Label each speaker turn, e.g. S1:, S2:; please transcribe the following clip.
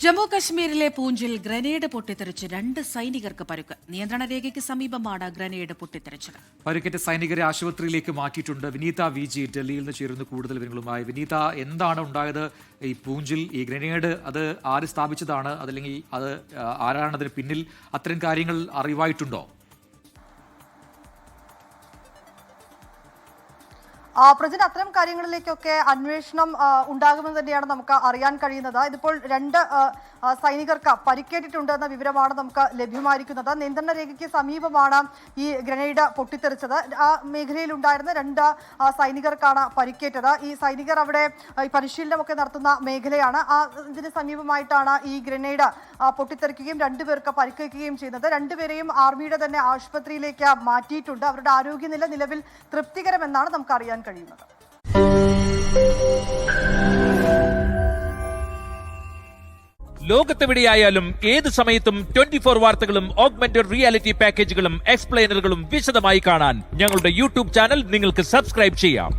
S1: ജമ്മു കശ്മീരിലെ പൂഞ്ചിൽ ഗ്രനേഡ് പൊട്ടിത്തെറിച്ച് 2 സൈനികർക്ക് പരുക്ക്. നിയന്ത്രണ രേഖയ്ക്ക് സമീപമാണ് ഗ്രനേഡ് പൊട്ടിത്തെറിച്ചത്.
S2: പരിക്കേറ്റ സൈനികരെ ആശുപത്രിയിലേക്ക് മാറ്റിയിട്ടുണ്ട്. വിനീത വിജി ഡൽഹിയിൽ നിന്ന് ചേരുന്ന കൂടുതൽ വിവരങ്ങളുമായി. വിനീത, എന്താണ് ഉണ്ടായത്? ഈ പൂഞ്ചിൽ ഈ ഗ്രനേഡ് അത് ആര് സ്ഥാപിച്ചതാണ്, അതല്ലെങ്കിൽ അത് ആരാണ് അതിന് പിന്നിൽ? അത്തരം കാര്യങ്ങൾ അറിവായിട്ടുണ്ടോ?
S3: പ്രജിൻ, അത്തരം കാര്യങ്ങളിലേക്കൊക്കെ അന്വേഷണം ഉണ്ടാകുമെന്ന് തന്നെയാണ് നമുക്ക് അറിയാൻ കഴിയുന്നത്. ഇതിപ്പോൾ 2 സൈനികർക്ക് പരിക്കേറ്റിട്ടുണ്ട് എന്ന വിവരമാണ് നമുക്ക് ലഭ്യമായിരിക്കുന്നത്. നിയന്ത്രണ രേഖയ്ക്ക് സമീപമാണ് ഈ ഗ്രനേഡ് പൊട്ടിത്തെറിച്ചത്. ആ മേഖലയിൽ ഉണ്ടായിരുന്ന 2 സൈനികർക്കാണ് പരിക്കേറ്റത്. ഈ സൈനികർ അവിടെ പരിശീലനമൊക്കെ നടത്തുന്ന മേഖലയാണ്. ഇതിന് സമീപമായിട്ടാണ് ഈ ഗ്രനേഡ് പൊട്ടിത്തെറിക്കുകയും 2 പേർക്ക് പരിക്കേൽക്കുകയും ചെയ്യുന്നത്. 2 പേരെയും ആർമിയുടെ തന്നെ ആശുപത്രിയിലേക്ക് മാറ്റിയിട്ടുണ്ട്. അവരുടെ ആരോഗ്യനില നിലവിൽ തൃപ്തികരമെന്നാണ് നമുക്ക് അറിയാൻ കഴിയുന്നത്.
S4: ലോകത്തെവിടെയായാലും ഏത് സമയത്തും 24 വാർത്തകളും ഓഗ്മെന്റഡ് റിയാലിറ്റി പാക്കേജുകളും എക്സ്പ്ലെയിനറുകളും വിശദമായി കാണാൻ ഞങ്ങളുടെ യൂട്യൂബ് ചാനൽ നിങ്ങൾക്ക് സബ്സ്ക്രൈബ് ചെയ്യാം.